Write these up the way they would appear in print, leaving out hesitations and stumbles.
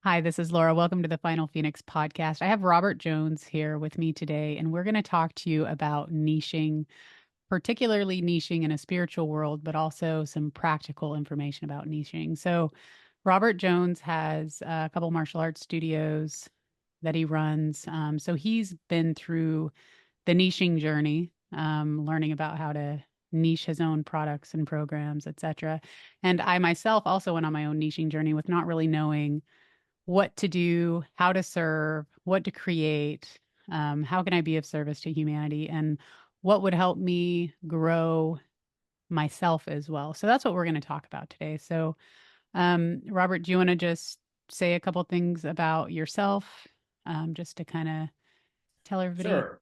Hi, this is Laura. Welcome to the Final Phoenix podcast. I have Robert Jones here with me today, and we're going to talk to you about niching, particularly niching in a spiritual world, but also some practical information about niching. So, Robert Jones has a couple martial arts studios that he runs. So, he's been through the niching journey, learning about how to niche his own products and programs, etc. And I myself also went on my own niching journey with not really knowing what to do, how to serve, what to create, how can I be of service to humanity, and what would help me grow myself as well. So that's what we're going to talk about today. So, Robert, do you want to just say a couple things about yourself, just to kind of tell everybody? Sure.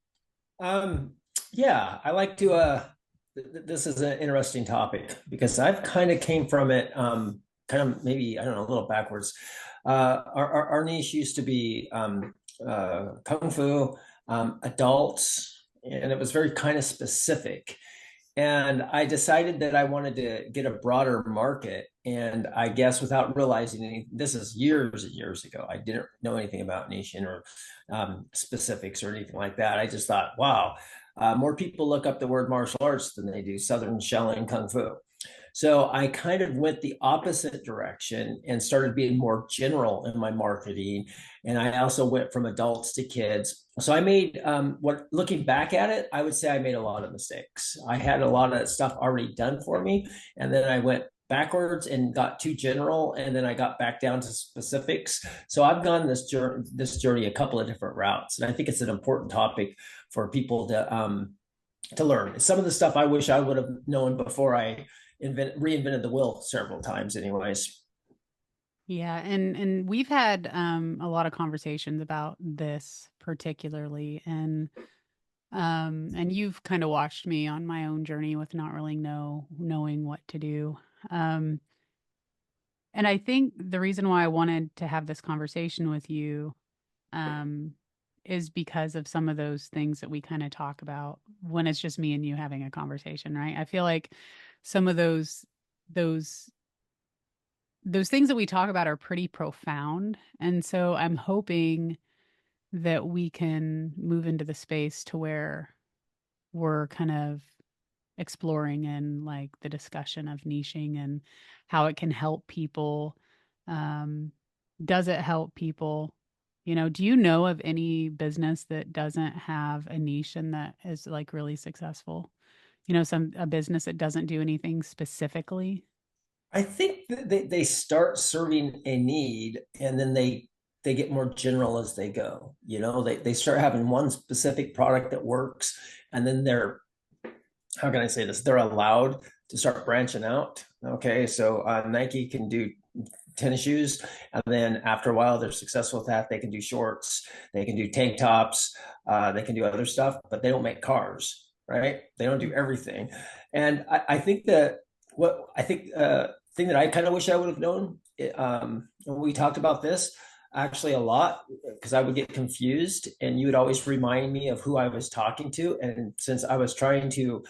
Um, yeah, I like to this is an interesting topic because I've kind of came from it kind of maybe I don't know a little backwards. Our niche used to be kung fu, adults, and it was very kind of specific. And I decided that I wanted to get a broader market. And I guess without realizing anything, this is years and years ago. I didn't know anything about niche or specifics or anything like that. I just thought, wow, more people look up the word martial arts than they do Southern shelling kung fu. So I kind of went the opposite direction and started being more general in my marketing. And I also went from adults to kids. So I made what looking back at it, I would say I made a lot of mistakes. I had a lot of that stuff already done for me. And then I went backwards and got too general, and then I got back down to specifics. So I've gone this journey a couple of different routes, and I think it's an important topic for people to learn. Some of the stuff I wish I would have known before I reinvented the wheel several times, anyways. Yeah, and we've had a lot of conversations about this particularly, and you've kind of watched me on my own journey with not really knowing what to do. Um, and I think the reason why I wanted to have this conversation with you, um, is because of some of those things that we kind of talk about when it's just me and you having a conversation, right? I feel like some of those those things that we talk about are pretty profound, and so I'm hoping that we can move into the space to where we're kind of exploring and like the discussion of niching and how it can help people. Um, does it help people? Do you know of any business that doesn't have a niche and that is like really successful? Some a business that doesn't do anything specifically. I think that they start serving a need, and then they get more general as they go. They start having one specific product that works, and then they're, how can I say this? They're allowed to start branching out. Okay, so Nike can do tennis shoes, and then after a while they're successful with that. They can do shorts, they can do tank tops, they can do other stuff, but they don't make cars, right? They don't do everything. And I think that what I think thing that I kind of wish I would have known, when we talked about this actually a lot, because I would get confused and you would always remind me of who I was talking to. And since I was trying to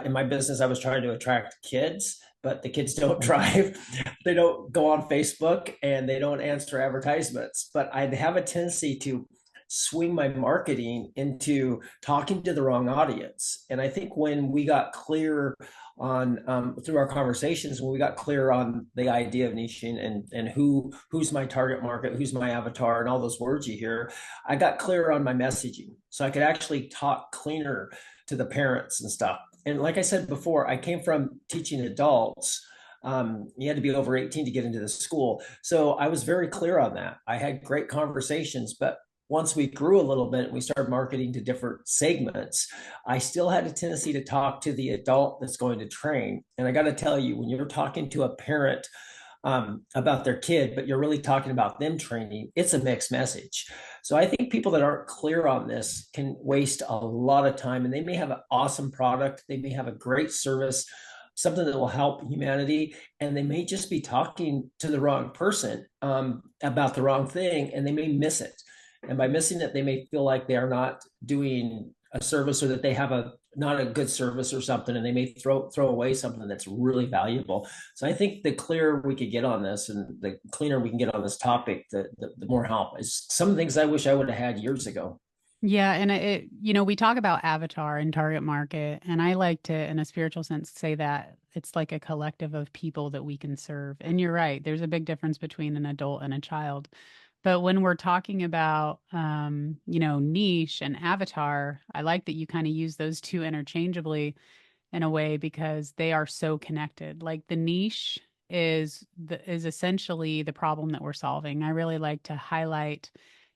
in my business, I was trying to attract kids, but the kids don't drive. They don't go on Facebook and they don't answer advertisements. But I have a tendency to swing my marketing into talking to the wrong audience. And I think when we got clear on through our conversations, when we got clear on the idea of niching and who's my target market, who's my avatar, and all those words you hear, I got clear on my messaging, so I could actually talk cleaner to the parents and stuff. And like I said before, I came from teaching adults. You had to be over 18 to get into the school. So I was very clear on that. I had great conversations, but once we grew a little bit and we started marketing to different segments, I still had a tendency to talk to the adult that's going to train. And I got to tell you, when you're talking to a parent about their kid, but you're really talking about them training, it's a mixed message. So I think people that aren't clear on this can waste a lot of time, and they may have an awesome product, they may have a great service, something that will help humanity, and they may just be talking to the wrong person about the wrong thing, and they may miss it. And by missing it, they may feel like they are not doing a service, or that they have not a good service or something, and they may throw away something that's really valuable. So I think the clearer we could get on this, and the cleaner we can get on this topic, the more help. Is some things I wish I would have had years ago. Yeah, and we talk about avatar and target market, and I like to, in a spiritual sense, say that it's like a collective of people that we can serve. And you're right, there's a big difference between an adult and a child. But when we're talking about, niche and avatar, I like that you kind of use those two interchangeably in a way because they are so connected. Like the niche is essentially the problem that we're solving. I really like to highlight,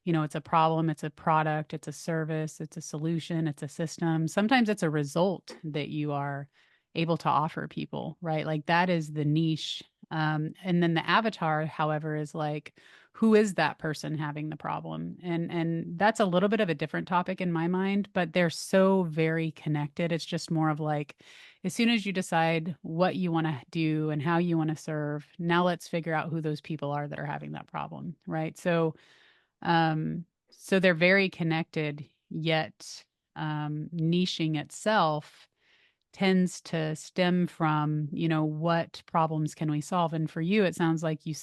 it's a problem, it's a product, it's a service, it's a solution, it's a system. Sometimes it's a result that you are able to offer people, right? Like that is the niche. And then the avatar, however, is like, who is that person having the problem? And that's a little bit of a different topic in my mind, but they're so very connected. It's just more of like, as soon as you decide what you want to do and how you want to serve, now let's figure out who those people are that are having that problem, right? So they're very connected, yet niching itself tends to stem from, what problems can we solve? And for you, it sounds like you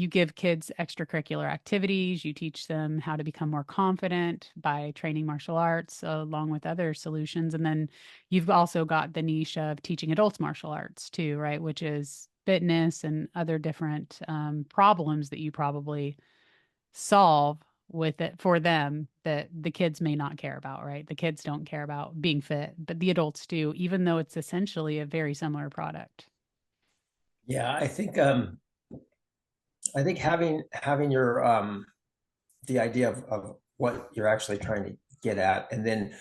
give kids extracurricular activities, you teach them how to become more confident by training martial arts along with other solutions. And then you've also got the niche of teaching adults martial arts too, right? Which is fitness and other different problems that you probably solve with it for them that the kids may not care about, right? The kids don't care about being fit, but the adults do, even though it's essentially a very similar product. Yeah, I think having your the idea of what you're actually trying to get at, and then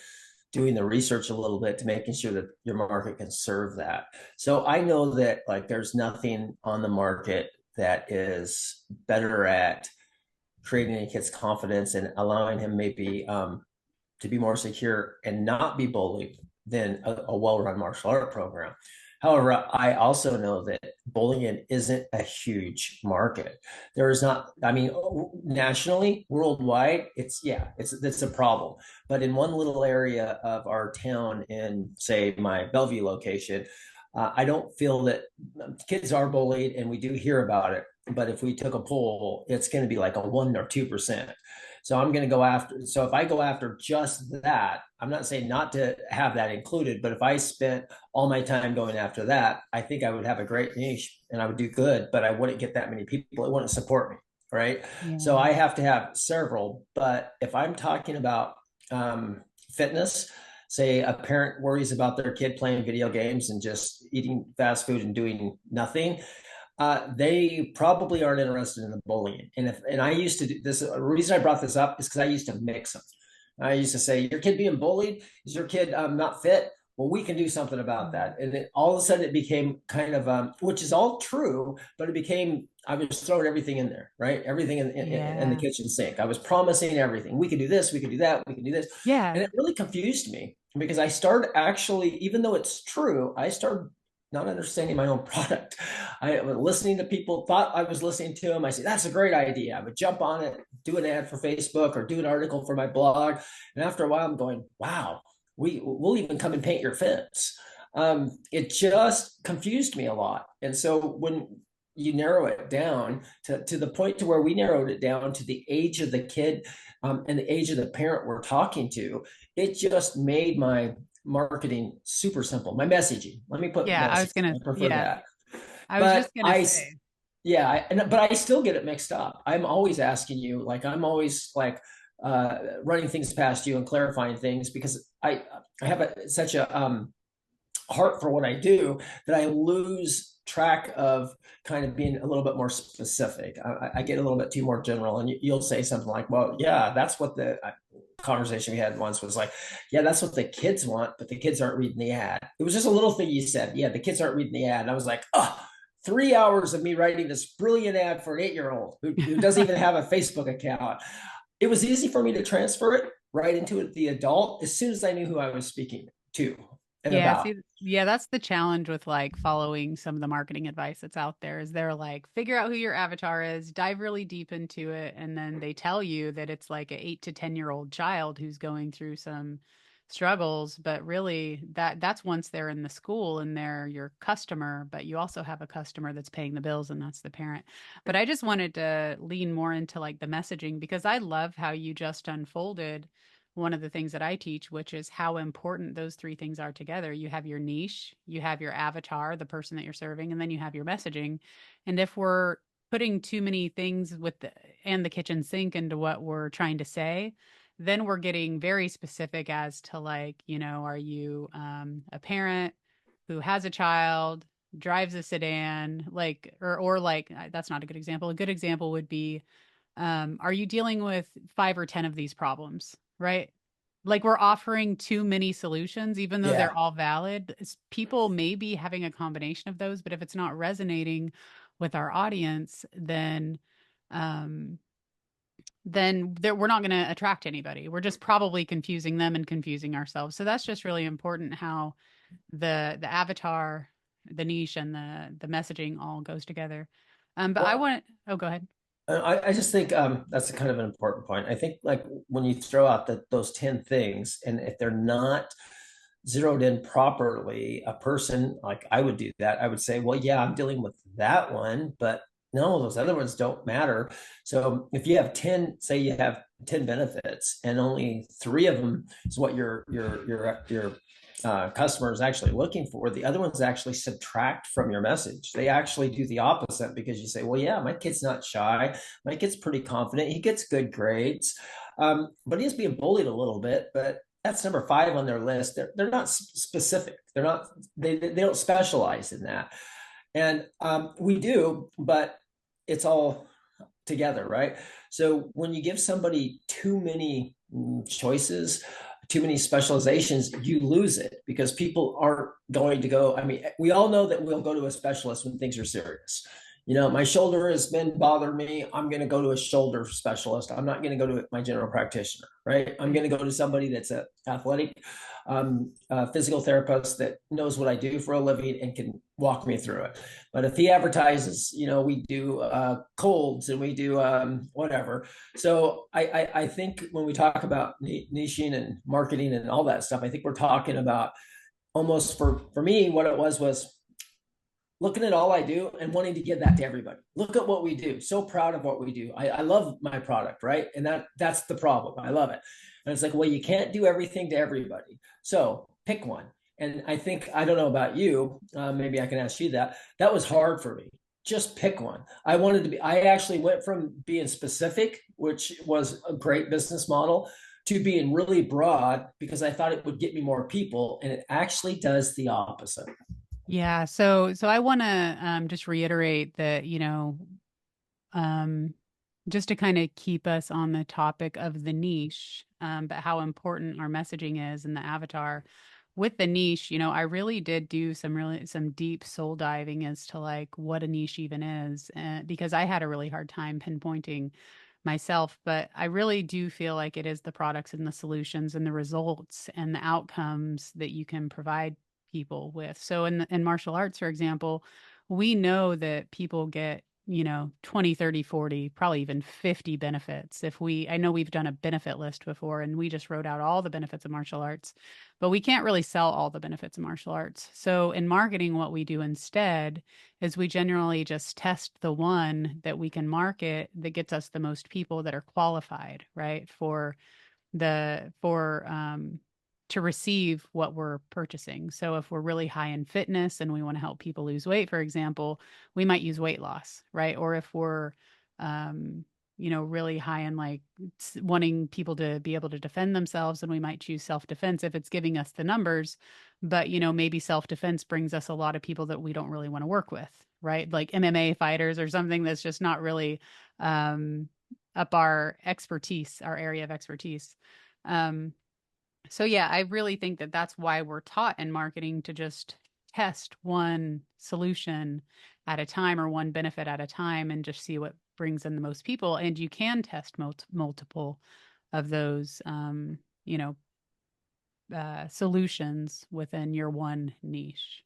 doing the research a little bit to making sure that your market can serve that. So I know that like there's nothing on the market that is better at creating a kid's confidence and allowing him maybe to be more secure and not be bullied than a well-run martial art program. However, I also know that bullying isn't a huge market. There is not, I mean, nationally, worldwide, it's a problem. But in one little area of our town, in say my Bellevue location, I don't feel that kids are bullied, and we do hear about it. But if we took a poll, it's going to be like a 1 or 2%. So I'm going to go after. So if I go after just that, I'm not saying not to have that included, but if I spent all my time going after that, I think I would have a great niche and I would do good, but I wouldn't get that many people. It wouldn't support me. Right. So Yeah. I have to have several. But if I'm talking about fitness, say a parent worries about their kid playing video games and just eating fast food and doing nothing, they probably aren't interested in the bullying. And I used to do this. The reason I brought this up is because I used to mix them. I used to say, "Your kid being bullied? Is your kid not fit? Well, we can do something about that." And all of a sudden, it became kind of, which is all true, but it became I was throwing everything in there, right? Everything in the Yeah. kitchen sink. I was promising everything. We could do this. We could do that. We could do this, Yeah. and it really confused me because I started actually, even though it's true, I started not understanding my own product. I was listening to people, thought I was listening to them. I said, that's a great idea. I would jump on it, do an ad for Facebook or do an article for my blog. And after a while, I'm going, wow, we'll even come and paint your fence. It just confused me a lot. And so when you narrow it down to the point to where we narrowed it down to the age of the kid and the age of the parent we're talking to, it just made my marketing super simple. My messaging. Let me put Yeah, messaging. I prefer that. I was But just gonna say. yeah, but I still get it mixed up. I'm always asking you, like, I'm always like running things past you and clarifying things because I have such a heart for what I do that I lose track of kind of being a little bit more specific. I get a little bit too more general, and you'll say something like, "Well, yeah, that's what the conversation we had once was like. Yeah, that's what the kids want, but the kids aren't reading the ad." It was just a little thing you said. Yeah, the kids aren't reading the ad, and I was like, "Oh." 3 hours of me writing this brilliant ad for an 8-year-old who doesn't even have a Facebook account. It was easy for me to transfer it right into the adult as soon as I knew who I was speaking to and Yeah, about. see, yeah, that's the challenge with like following some of the marketing advice that's out there is they're like, figure out who your avatar is, dive really deep into it, and then they tell you that it's like an 8 to 10-year-old child who's going through some struggles, but really that's once they're in the school and they're your customer, but you also have a customer that's paying the bills, and that's the parent. But I just wanted to lean more into like the messaging, because I love how you just unfolded one of the things that I teach, which is how important those three things are together. You have your niche, you have your avatar, the person that you're serving, and then you have your messaging. And if we're putting too many things with and the kitchen sink into what we're trying to say, then we're getting very specific as to, like, are you a parent who has a child, drives a sedan, like, or like, that's not a good example. A good example would be, are you dealing with 5 or 10 of these problems, right? Like, we're offering too many solutions, even though Yeah. they're all valid. People may be having a combination of those, but if it's not resonating with our audience, um, we're not going to attract anybody. We're just probably confusing them and confusing ourselves. So that's just really important, how the avatar, the niche, and the messaging all goes together. But I Well, want oh, go ahead. I just think that's a kind of an important point. I think like when you throw out those 10 things, and if they're not zeroed in properly, a person like I would do that. I would say, well, yeah, I'm dealing with that one, but no, those other ones don't matter. So if you have 10, say you have 10 benefits and only three of them is what your customer is actually looking for, the other ones actually subtract from your message. They actually do the opposite, because you say, well, yeah, my kid's not shy. My kid's pretty confident. He gets good grades. But he's being bullied a little bit, but that's number five on their list. They're not specific. They're not, they don't specialize in that. And we do, but it's all together, right? So when you give somebody too many choices, too many specializations, you lose it, because people aren't going to go. I mean, we all know that we'll go to a specialist when things are serious. My shoulder has been bothering me. I'm going to go to a shoulder specialist. I'm not going to go to my general practitioner, right? I'm going to go to somebody that's an athletic physical therapist that knows what I do for a living and can walk me through it. But if he advertises, we do colds and we do whatever. So I think when we talk about niching and marketing and all that stuff, I think we're talking about, almost for me, what it was looking at all I do and wanting to give that to everybody. Look at what we do. So proud of what we do. I love my product, right? And that's the problem. I love it. And it's like, well, you can't do everything to everybody. So pick one. And I think, I don't know about you, maybe I can ask you that. That was hard for me. Just pick one. I actually went from being specific, which was a great business model, to being really broad, because I thought it would get me more people. And it actually does the opposite. Yeah, so I want to just reiterate that, um, just to kind of keep us on the topic of the niche, but how important our messaging is in the avatar. With the niche, I really did do some deep soul diving as to like what a niche even is, because I had a really hard time pinpointing myself. But I really do feel like it is the products and the solutions and the results and the outcomes that you can provide people with. So in martial arts, for example, we know that people get 20, 30, 40, probably even 50 benefits. I know we've done a benefit list before, and we just wrote out all the benefits of martial arts, but we can't really sell all the benefits of martial arts. So in marketing, what we do instead is we generally just test the one that we can market that gets us the most people that are qualified, right? For to receive what we're purchasing. So if we're really high in fitness and we want to help people lose weight, for example, we might use weight loss, right? Or if we're um really high in like wanting people to be able to defend themselves, and we might choose self-defense if it's giving us the numbers. But maybe self-defense brings us a lot of people that we don't really want to work with, right? Like MMA fighters or something that's just not really um up our expertise, our area of expertise. Um, so yeah, I really think that that's why we're taught in marketing to just test one solution at a time, or one benefit at a time, and just see what brings in the most people. And you can test multiple of those, solutions within your one niche.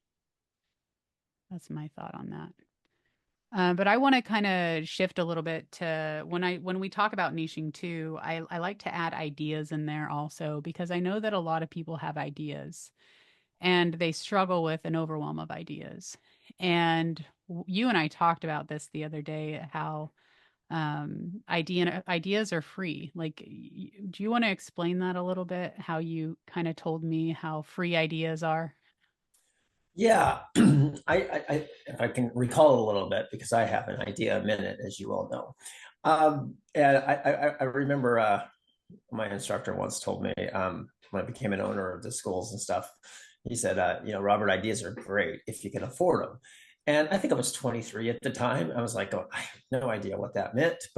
That's my thought on that. But I want to kind of shift a little bit to when we talk about niching too, I like to add ideas in there also because I know that a lot of people have ideas and they struggle with an overwhelm of ideas. And you and I talked about this the other day, how ideas are free. Like, do you want to explain that a little bit? How you kind of told me how free ideas are? Yeah, if I can recall it a little bit because I have an idea a minute, as you all know. And I remember my instructor once told me when I became an owner of the schools and stuff. He said, Robert, ideas are great if you can afford them. And I think I was 23 at the time. I was like, oh, I have no idea what that meant, but